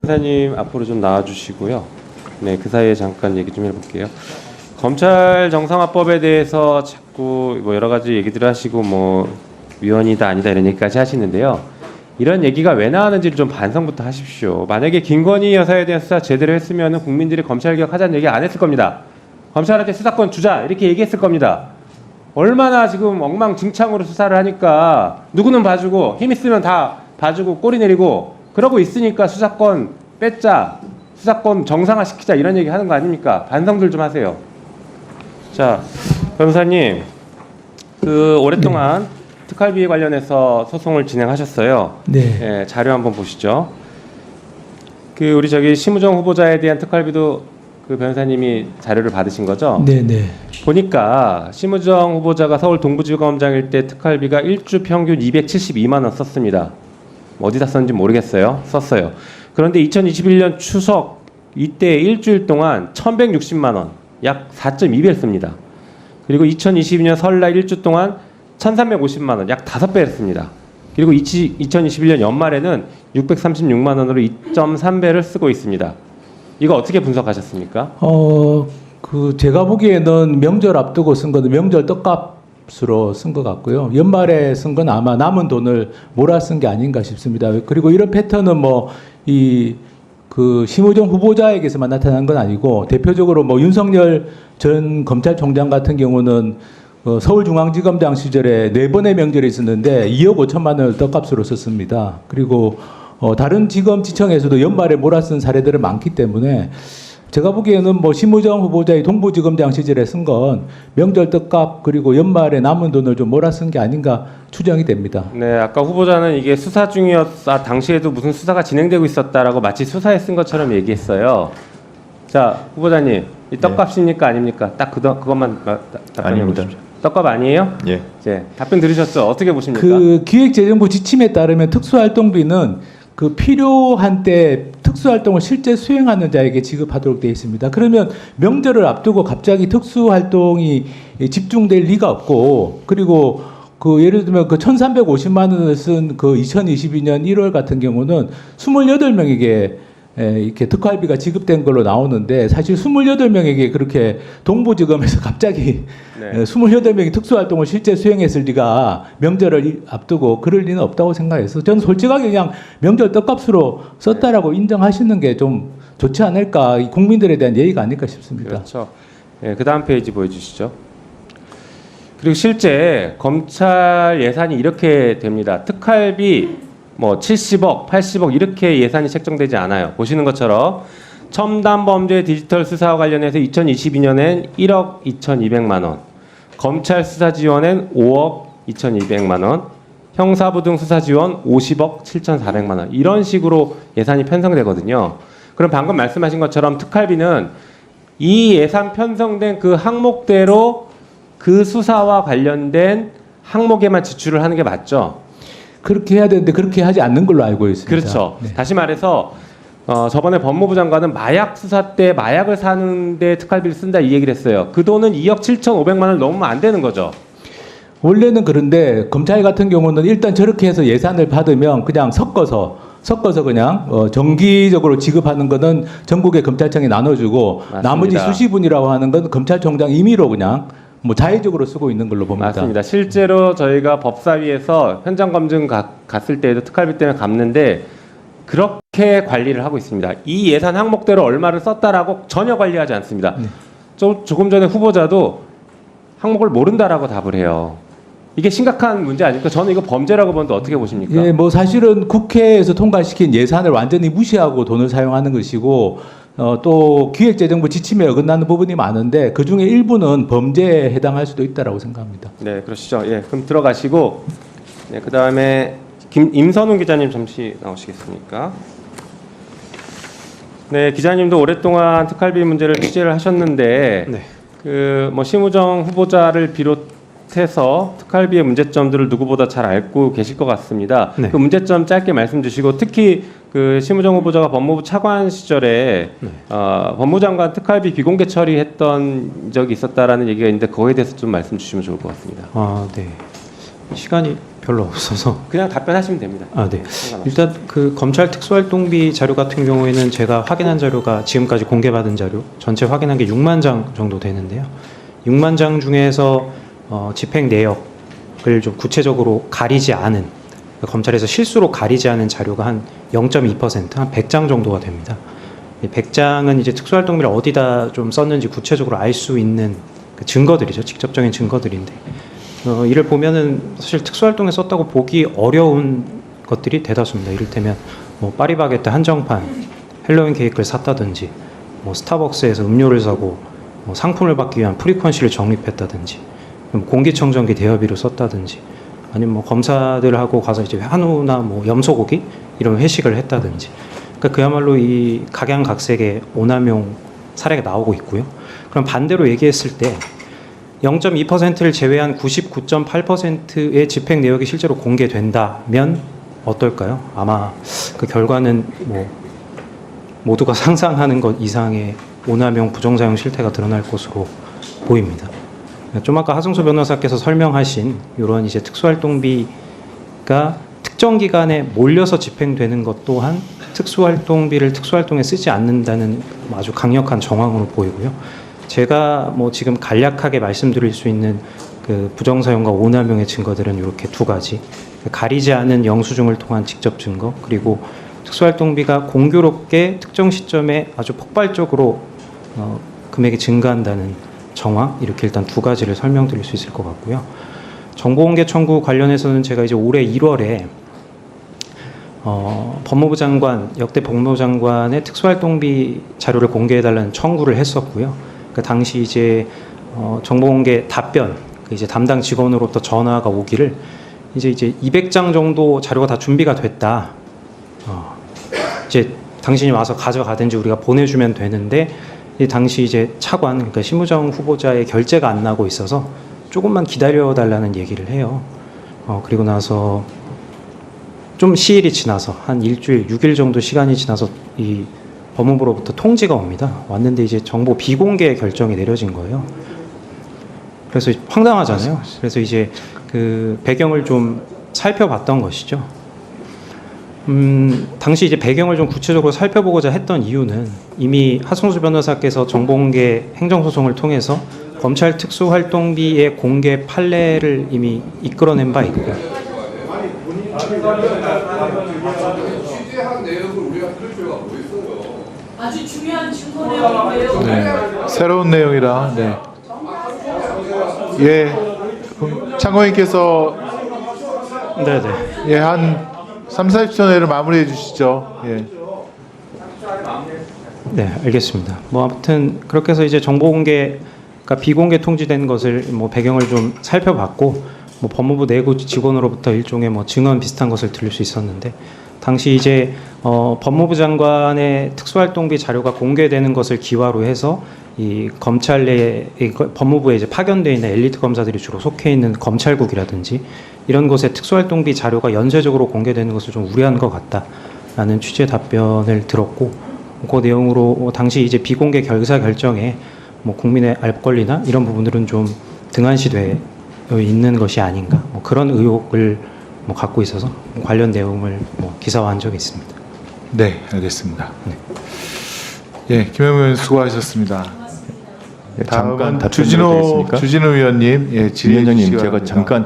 변호사님 앞으로 좀 나와주시고요. 네, 그 사이에 잠깐 얘기 좀 해볼게요. 검찰 정상화법에 대해서 자꾸 뭐 여러 가지 얘기들을 하시고 뭐 위헌이다 아니다 이런 얘기까지 하시는데요. 이런 얘기가 왜 나왔는지를 좀 반성부터 하십시오. 만약에 김건희 여사에 대한 수사 제대로 했으면 국민들이 검찰개혁 하자는 얘기 안 했을 겁니다. 검찰한테 수사권 주자 이렇게 얘기했을 겁니다. 얼마나 지금 엉망진창으로 수사를 하니까 누구는 봐주고 힘 있으면 다 봐주고 꼬리 내리고 그러고 있으니까 수사권 뺏자, 수사권 정상화시키자 이런 얘기 하는 거 아닙니까? 반성들 좀 하세요. 자, 변호사님, 오랫동안 특활비 관련해서 소송을 진행하셨어요. 네. 예, 자료 한번 보시죠. 우리 심우정 후보자에 대한 특활비도 그 변호사님이 자료를 받으신 거죠? 네, 네. 보니까 심우정 후보자가 서울 동부지검장일 때 특활비가 일주 평균 272만 원 썼습니다. 어디다 썼는지 모르겠어요. 썼어요. 그런데 2021년 추석 이때 일주일 동안 1,160만 원, 약 4.2배를 씁니다. 그리고 2022년 설날 일주 동안 1,350만 원, 약 5배를 씁니다. 그리고 2021년 연말에는 636만 원으로 2.3배를 쓰고 있습니다. 이거 어떻게 분석하셨습니까? 제가 보기에는 명절 앞두고 쓴 거는 명절 떡값으로 쓴 것 같고요. 연말에 쓴 건 아마 남은 돈을 몰아 쓴 게 아닌가 싶습니다. 그리고 이런 패턴은 심우정 후보자에게서만 나타난 건 아니고 대표적으로 윤석열 전 검찰총장 같은 경우는 서울중앙지검장 시절에 4번의 명절이 있었는데 2억 5천만 원을 떡값으로 썼습니다. 그리고 다른 지검 지청에서도 연말에 몰아쓴 사례들은 많기 때문에 제가 보기에는 심우정 후보자의 동부지검장 시절에 쓴 건 명절 떡값 그리고 연말에 남은 돈을 좀 몰아쓴 게 아닌가 추정이 됩니다. 네, 아까 후보자는 이게 수사 중이었다, 당시에도 무슨 수사가 진행되고 있었다라고 마치 수사에 쓴 것처럼 얘기했어요. 자, 후보자님, 이 떡값입니까 아닙니까? 딱 그것만 답변해 보십시오. 떡값 아니에요? 예. 네, 답변 들으셨죠? 어떻게 보십니까? 기획재정부 지침에 따르면 특수활동비는 필요한 때 특수활동을 실제 수행하는 자에게 지급하도록 되어 있습니다. 그러면 명절을 앞두고 갑자기 특수활동이 집중될 리가 없고, 그리고 예를 들면 1,350만 원을 쓴 2022년 1월 같은 경우는 28명에게 이렇게 특활비가 지급된 걸로 나오는데, 사실 28명에게 그렇게 동부지검에서 갑자기 28명이 특수활동을 실제 수행했을 리가 명절을 앞두고 그럴 리는 없다고 생각해서 저는 솔직하게 그냥 명절 떡값으로 썼다라고 인정하시는 게 좀 좋지 않을까, 국민들에 대한 예의가 아닐까 싶습니다. 그렇죠. 네, 그 다음 페이지 보여주시죠. 그리고 실제 검찰 예산이 이렇게 됩니다. 특활비 70억, 80억 이렇게 예산이 책정되지 않아요. 보시는 것처럼 첨단범죄 디지털 수사와 관련해서 2022년엔 1억 2,200만 원, 검찰 수사 지원엔 5억 2,200만 원, 형사부 등 수사 지원 50억 7,400만 원 이런 식으로 예산이 편성되거든요. 그럼 방금 말씀하신 것처럼 특활비는 이 예산 편성된 그 항목대로 그 수사와 관련된 항목에만 지출을 하는 게 맞죠? 그렇게 해야 되는데 그렇게 하지 않는 걸로 알고 있습니다. 그렇죠. 네. 다시 말해서 저번에 법무부 장관은 마약 수사 때 마약을 사는데 특활비를 쓴다 이 얘기를 했어요. 그 돈은 2억 7,500만 원을 넘으면 안 되는 거죠. 원래는 그런데 검찰 같은 경우는 일단 저렇게 해서 예산을 받으면 그냥 섞어서 그냥 정기적으로 지급하는 거는 전국의 검찰청에 나눠주고, 맞습니다. 나머지 수시분이라고 하는 건 검찰총장 임의로 그냥 자의적으로 쓰고 있는 걸로 봅니다. 맞습니다. 실제로 저희가 법사위에서 현장 검증 갔을 때에도 특활비 때문에 갚는데 그렇게 관리를 하고 있습니다. 이 예산 항목대로 얼마를 썼다라고 전혀 관리하지 않습니다. 조금 전에 후보자도 항목을 모른다라고 답을 해요. 이게 심각한 문제 아닙니까? 저는 이거 범죄라고 보는데 어떻게 보십니까? 예, 사실은 국회에서 통과시킨 예산을 완전히 무시하고 돈을 사용하는 것이고, 또 기획재정부 지침에 어긋나는 부분이 많은데 그 중에 일부는 범죄에 해당할 수도 있다라고 생각합니다. 네, 그러시죠. 예, 그럼 들어가시고, 네, 그 다음에 임선훈 기자님 잠시 나오시겠습니까? 네, 기자님도 오랫동안 특활비 문제를 취재를 하셨는데, 심우정 후보자를 비롯해서 특활비의 문제점들을 누구보다 잘 알고 계실 것 같습니다. 네. 그 문제점 짧게 말씀 주시고, 특히 심우정 후보자가 법무부 차관 시절에 법무장관 특활비 비공개 처리했던 적이 있었다라는 얘기가 있는데 그거에 대해서 좀 말씀 주시면 좋을 것 같습니다. 네. 시간이 별로 없어서. 그냥 답변하시면 됩니다. 아, 네. 상관없어요. 일단 그 검찰 특수활동비 자료 같은 경우에는 제가 확인한 자료가 지금까지 공개받은 자료 전체 확인한 게 6만 장 정도 되는데요. 6만 장 중에서 집행 내역을 좀 구체적으로 가리지 않은, 검찰에서 실수로 가리지 않은 자료가 한 0.2%, 한 100장 정도가 됩니다. 이 100장은 이제 특수활동비를 어디다 좀 썼는지 구체적으로 알 수 있는 그 증거들이죠. 직접적인 증거들인데, 이를 보면은 사실 특수활동에 썼다고 보기 어려운 것들이 대다수입니다. 이를테면 뭐 파리바게뜨 한정판 헬로윈 케이크를 샀다든지, 뭐 스타벅스에서 음료를 사고 뭐 상품을 받기 위한 프리퀀시를 적립했다든지, 뭐 공기청정기 대여비로 썼다든지, 아니면 뭐 검사들하고 가서 이제 한우나 뭐 염소고기 이런 회식을 했다든지, 그러니까 그야말로 이 각양각색의 오남용 사례가 나오고 있고요. 그럼 반대로 얘기했을 때 0.2%를 제외한 99.8%의 집행 내역이 실제로 공개된다면 어떨까요? 아마 그 결과는 뭐 모두가 상상하는 것 이상의 오남용 부정사용 실태가 드러날 것으로 보입니다. 좀 아까 하승수 변호사께서 설명하신 이런 이제 특수활동비가 특정 기간에 몰려서 집행되는 것 또한 특수활동비를 특수활동에 쓰지 않는다는 아주 강력한 정황으로 보이고요. 제가 뭐 지금 간략하게 말씀드릴 수 있는 그 부정사용과 오남용의 증거들은 이렇게 두 가지, 가리지 않은 영수증을 통한 직접 증거, 그리고 특수활동비가 공교롭게 특정 시점에 아주 폭발적으로 금액이 증가한다는 정황, 이렇게 일단 두 가지를 설명드릴 수 있을 것 같고요. 정보공개 청구 관련해서는 제가 이제 올해 1월에 법무부 장관, 역대 법무부 장관의 특수활동비 자료를 공개해달라는 청구를 했었고요. 그 당시 이제 정보공개 답변, 이제 담당 직원으로부터 전화가 오기를 이제 200장 정도 자료가 다 준비가 됐다. 이제 당신이 와서 가져가든지 우리가 보내주면 되는데, 이 당시 이제 차관, 그러니까 심우정 후보자의 결재가 안 나고 있어서 조금만 기다려달라는 얘기를 해요. 그리고 나서 좀 시일이 지나서 한 일주일, 6일 정도 시간이 지나서 이 법무부로부터 통지가 옵니다. 왔는데 이제 정보 비공개 결정이 내려진 거예요. 그래서 황당하잖아요. 그래서 이제 그 배경을 좀 살펴봤던 것이죠. 당시 이제 배경을 좀 구체적으로 살펴보고자 했던 이유는 이미 하승수 변호사께서 정보공개 행정소송을 통해서 검찰 특수활동비의 공개 판례를 이미 이끌어낸 바 있고, 취재한 내역을 우리가 들을 필요가 뭐 있어요? 아주 중요한 증거 내용인데요. 네, 새로운 내용이라. 네. 예, 그럼 참고인께서 네네. 예, 한 3, 40초 내로 마무리해 주시죠. 예. 네, 알겠습니다. 뭐 아무튼 그렇게 해서 이제 정보공개가 비공개 통지된 것을 뭐 배경을 좀 살펴봤고, 뭐 법무부 내부 직원으로부터 일종의 뭐 증언 비슷한 것을 들을 수 있었는데, 당시 이제 법무부 장관의 특수활동비 자료가 공개되는 것을 기화로 해서 이 검찰 내에 법무부에 이제 파견되어 있는 엘리트 검사들이 주로 속해 있는 검찰국이라든지 이런 곳에 특수활동비 자료가 연쇄적으로 공개되는 것을 좀 우려한 것 같다라는 취지의 답변을 들었고, 그 내용으로 당시 이제 비공개 결사 결정에 뭐 국민의 알 권리나 이런 부분들은 좀 등한시되어 있는 것이 아닌가, 뭐 그런 의혹을 뭐 갖고 있어서 관련 내용을 뭐 기사화한 적이 있습니다. 네, 알겠습니다. 예, 김영민 의원 수고하셨습니다. 예, 잠깐 다음은 답변 드리겠습니까? 주진우 의원님, 예, 질의해 위원장님 주시기 제가 바랍니다. 잠깐 답변